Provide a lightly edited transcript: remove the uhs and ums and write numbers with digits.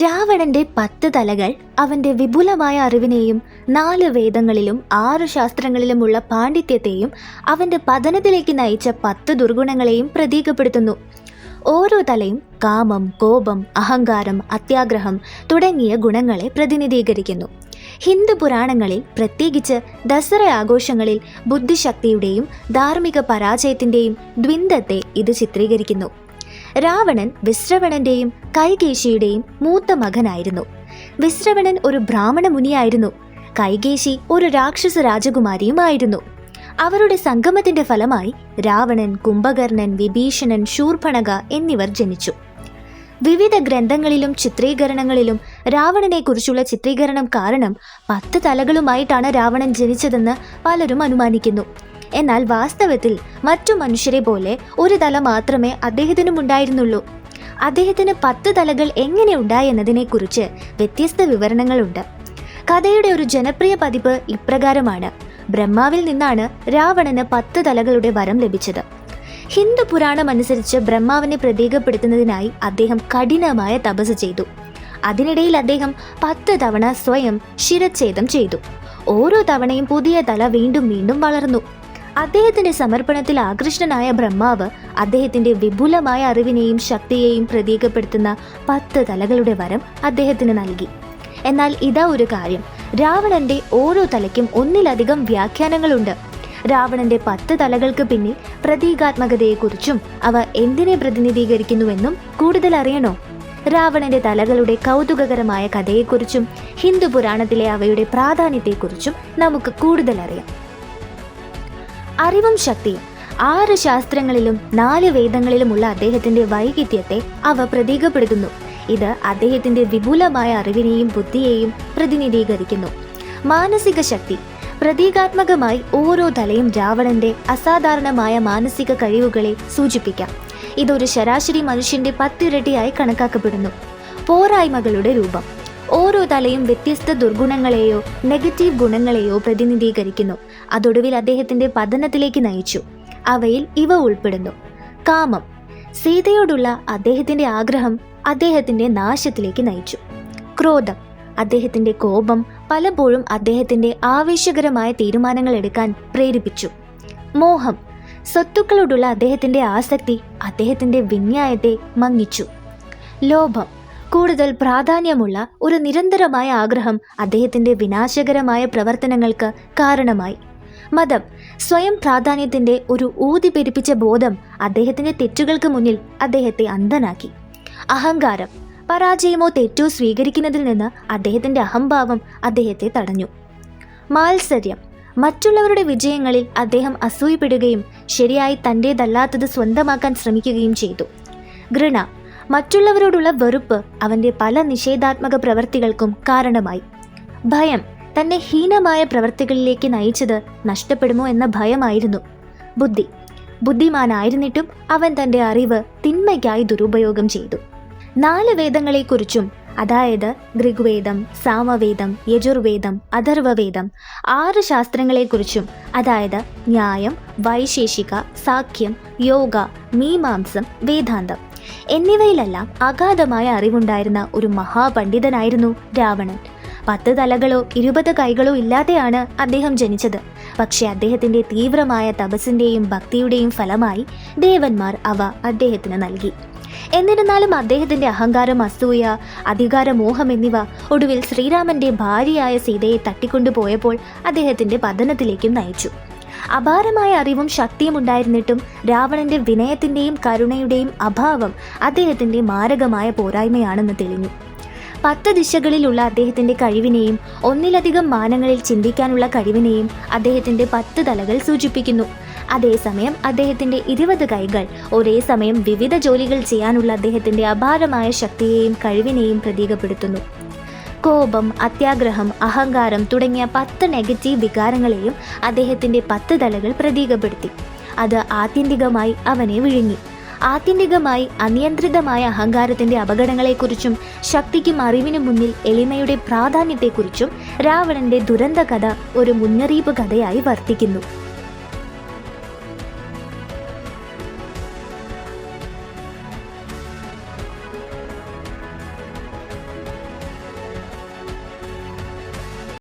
രാവണന്റെ 10 തലകൾ അവന്റെ വിപുലമായ അറിവിനെയും 4 വേദങ്ങളിലും 6 ശാസ്ത്രങ്ങളിലുമുള്ള പാണ്ഡിത്യത്തെയും അവന്റെ പതനത്തിലേക്ക് നയിച്ച 10 ദുർഗുണങ്ങളെയും പ്രതീകപ്പെടുത്തുന്നു. ഓരോ തലയും കാമം, കോപം, അഹങ്കാരം, അത്യാഗ്രഹം തുടങ്ങിയ ഗുണങ്ങളെ പ്രതിനിധീകരിക്കുന്നു. ഹിന്ദു പുരാണങ്ങളിൽ, പ്രത്യേകിച്ച് ദസറ ആഘോഷങ്ങളിൽ, ബുദ്ധിശക്തിയുടെയും ധാർമ്മിക പരാജയത്തിന്റെയും ദ്വിന്ദത്തെ ഇത് ചിത്രീകരിക്കുന്നു. രാവണൻ വിശ്രവണന്റെയും കൈകേശിയുടെയും മൂത്ത മകനായിരുന്നു. വിശ്രവണൻ ഒരു ബ്രാഹ്മണ മുനിയായിരുന്നു. കൈകേശി ഒരു രാക്ഷസ രാജകുമാരിയുമായിരുന്നു. അവരുടെ സംഗമത്തിന്റെ ഫലമായി രാവണൻ, കുംഭകർണൻ, വിഭീഷണൻ, ശൂർപണഖ എന്നിവർ ജനിച്ചു. വിവിധ ഗ്രന്ഥങ്ങളിലും ചിത്രീകരണങ്ങളിലും രാവണനെക്കുറിച്ചുള്ള ചിത്രീകരണം കാരണം 10 തലകളുമായിട്ടാണ് രാവണൻ ജനിച്ചതെന്ന് പലരും അനുമാനിക്കുന്നു. എന്നാൽ വാസ്തവത്തിൽ മറ്റു മനുഷ്യരെ പോലെ ഒരു തല മാത്രമേ അദ്ദേഹത്തിനും ഉണ്ടായിരുന്നുള്ളൂ. അദ്ദേഹത്തിന് 10 തലകൾ എങ്ങനെ ഉണ്ടായി എന്നതിനെക്കുറിച്ച് വ്യത്യസ്ത വിവരണങ്ങളുണ്ട്. കഥയുടെ ഒരു ജനപ്രിയ പതിപ്പ് ഇപ്രകാരമാണ്: ബ്രഹ്മാവിൽ നിന്നാണ് രാവണന് 10 തലകളുടെ വരം ലഭിച്ചത്. ഹിന്ദു പുരാണം അനുസരിച്ച് ബ്രഹ്മാവിനെ പ്രതീകപ്പെടുത്തുന്നതിനായി അദ്ദേഹം കഠിനമായ തപസ് ചെയ്തു. അതിനിടയിൽ അദ്ദേഹം 10 തവണ സ്വയം ശിരച്ഛേദം ചെയ്തു. ഓരോ തവണയും പുതിയ തല വീണ്ടും വീണ്ടും വളർന്നു. അദ്ദേഹത്തിന്റെ സമർപ്പണത്തിൽ ആകൃഷ്ടനായ ബ്രഹ്മാവ് അദ്ദേഹത്തിന്റെ വിപുലമായ അറിവിനെയും ശക്തിയെയും പ്രതീകപ്പെടുത്തുന്ന 10 തലകളുടെ വരം അദ്ദേഹത്തിന് നൽകി. എന്നാൽ ഇതാ ഒരു കാര്യം: രാവണന്റെ ഓരോ തലയ്ക്കും ഒന്നിലധികം വ്യാഖ്യാനങ്ങളുണ്ട്. രാവണന്റെ 10 തലകൾക്ക് പിന്നിൽ പ്രതീകാത്മകതയെക്കുറിച്ചും അവ എന്തിനെ പ്രതിനിധീകരിക്കുന്നുവെന്നും കൂടുതൽ അറിയണോ? രാവണന്റെ തലകളുടെ കൗതുകകരമായ കഥയെക്കുറിച്ചും ഹിന്ദു പുരാണത്തിലെ അവയുടെ പ്രാധാന്യത്തെക്കുറിച്ചും നമുക്ക് കൂടുതൽ അറിയാം. അറിവും ശക്തിയും 6 ശാസ്ത്രങ്ങളിലും 4 വേദങ്ങളിലുമുള്ള അദ്ദേഹത്തിന്റെ വൈവിധ്യത്തെ അവ പ്രതീകപ്പെടുത്തുന്നു. ഇത് അദ്ദേഹത്തിന്റെ വിപുലമായ അറിവിനെയും ബുദ്ധിയെയും പ്രതിനിധീകരിക്കുന്നു. മാനസിക ശക്തി: പ്രതീകാത്മകമായി ഓരോ തലയും രാവണന്റെ അസാധാരണമായ മാനസിക കഴിവുകളെ സൂചിപ്പിക്കാം. ഇതൊരു ശരാശരി മനുഷ്യന്റെ 10 ഇരട്ടിയായി കണക്കാക്കപ്പെടുന്നു. പോരായ്മകളുടെ രൂപം: ഓരോ തലയും വ്യത്യസ്ത ദുർഗുണങ്ങളെയോ നെഗറ്റീവ് ഗുണങ്ങളെയോ പ്രതിനിധീകരിക്കുന്നു. അതൊടുവിൽ അദ്ദേഹത്തിന്റെ പതനത്തിലേക്ക് നയിച്ചു. അവയിൽ ഇവ ഉൾപ്പെടുന്നു: കാമം: സീതയോടുള്ള അദ്ദേഹത്തിന്റെ ആഗ്രഹം അദ്ദേഹത്തിന്റെ നാശത്തിലേക്ക് നയിച്ചു. ക്രോധം: അദ്ദേഹത്തിന്റെ കോപം പലപ്പോഴും അദ്ദേഹത്തിന്റെ ആവേശകരമായ തീരുമാനങ്ങൾ എടുക്കാൻ പ്രേരിപ്പിച്ചു. മോഹം: സ്വത്തുക്കളോടുള്ള അദ്ദേഹത്തിന്റെ ആസക്തി അദ്ദേഹത്തിന്റെ വിന്യായത്തെ മങ്ങിച്ചു. ലോഭം: കൂടുതൽ പ്രാധാന്യമുള്ള ഒരു നിരന്തരമായ ആഗ്രഹം അദ്ദേഹത്തിന്റെ വിനാശകരമായ പ്രവർത്തനങ്ങൾക്ക് കാരണമായി. മതം: സ്വയം പ്രാധാന്യത്തിന്റെ ഒരു ഊതിപ്പെരുപ്പിച്ച ബോധം അദ്ദേഹത്തിന്റെ തെറ്റുകൾക്ക് മുന്നിൽ അദ്ദേഹത്തെ അന്ധനാക്കി. അഹങ്കാരം: പരാജയമോ തെറ്റോ സ്വീകരിക്കുന്നതിൽ നിന്ന് അദ്ദേഹത്തിന്റെ അഹംഭാവം അദ്ദേഹത്തെ തടഞ്ഞു. മാത്സര്യം: മറ്റുള്ളവരുടെ വിജയങ്ങളിൽ അദ്ദേഹം അസൂയപ്പെടുകയും ശരിയായി തൻ്റേതല്ലാത്തത് സ്വന്തമാക്കാൻ ശ്രമിക്കുകയും ചെയ്തു. ഘൃണ: മറ്റുള്ളവരോടുള്ള വെറുപ്പ് അവന്റെ പല നിഷേധാത്മക പ്രവൃത്തികൾക്കും കാരണമായി. ഭയം: തന്നെ ഹീനമായ പ്രവൃത്തികളിലേക്ക് നയിച്ചത് നഷ്ടപ്പെടുമോ എന്ന ഭയമായിരുന്നു. ബുദ്ധി: ബുദ്ധിമാനായിരുന്നിട്ടും അവൻ തന്റെ അറിവ് തിന്മയ്ക്കായി ദുരുപയോഗം ചെയ്തു. 4 വേദങ്ങളെക്കുറിച്ചും, അതായത് ഋഗ്വേദം, സാമവേദം, യജുർവേദം, അഥർവവേദം, 6 ശാസ്ത്രങ്ങളെക്കുറിച്ചും, അതായത് ന്യായം, വൈശേഷിക, സാഖ്യം, യോഗ, മീമാംസം, വേദാന്തം എന്നിവയിലെല്ലാം അഗാധമായ അറിവുണ്ടായിരുന്ന ഒരു മഹാപണ്ഡിതനായിരുന്നു രാവണൻ. 10 തലകളോ 20 കൈകളോ ഇല്ലാതെയാണ് അദ്ദേഹം ജനിച്ചത്. പക്ഷെ അദ്ദേഹത്തിന്റെ തീവ്രമായ തപസ്സിന്റെയും ഭക്തിയുടെയും ഫലമായി ദേവന്മാർ അവ അദ്ദേഹത്തിന് നൽകി. എന്നിരുന്നാലും അദ്ദേഹത്തിന്റെ അഹങ്കാരം, അസൂയ, അധികാരമോഹം എന്നിവ ഒടുവിൽ ശ്രീരാമന്റെ ഭാര്യയായ സീതയെ തട്ടിക്കൊണ്ടുപോയപ്പോൾ അദ്ദേഹത്തിന്റെ പതനത്തിലേക്കും നയിച്ചു. അപാരമായ അറിവും ശക്തിയും ഉണ്ടായിരുന്നിട്ടും രാവണന്റെ വിനയത്തിന്റെയും കരുണയുടെയും അഭാവം അദ്ദേഹത്തിന്റെ മാരകമായ പോരായ്മയാണെന്ന് തെളിഞ്ഞു. 10 ദിശകളിലുള്ള അദ്ദേഹത്തിന്റെ കഴിവിനെയും ഒന്നിലധികം മാനങ്ങളിൽ ചിന്തിക്കാനുള്ള കഴിവിനെയും അദ്ദേഹത്തിന്റെ 10 തലകൾ സൂചിപ്പിക്കുന്നു. അതേസമയം അദ്ദേഹത്തിന്റെ 20 കൈകൾ ഒരേ സമയം വിവിധ ജോലികൾ ചെയ്യാനുള്ള അദ്ദേഹത്തിന്റെ അപാരമായ ശക്തിയെയും കഴിവിനെയും പ്രതീകപ്പെടുത്തുന്നു. കോപം, അത്യാഗ്രഹം, അഹങ്കാരം തുടങ്ങിയ 10 നെഗറ്റീവ് വികാരങ്ങളെയും അദ്ദേഹത്തിന്റെ 10 തലകൾ പ്രതീകപ്പെടുത്തി. അത് ആത്യന്തികമായി അവനെ വിഴുങ്ങി. ആത്യന്തികമായി അനിയന്ത്രിതമായ അഹങ്കാരത്തിന്റെ അപകടങ്ങളെക്കുറിച്ചും ശക്തിക്കും അറിവിനും മുന്നിൽ എളിമയുടെ പ്രാധാന്യത്തെക്കുറിച്ചും രാവണന്റെ ദുരന്ത കഥ ഒരു മുന്നറിയിപ്പ് കഥയായി വർത്തിക്കുന്നു.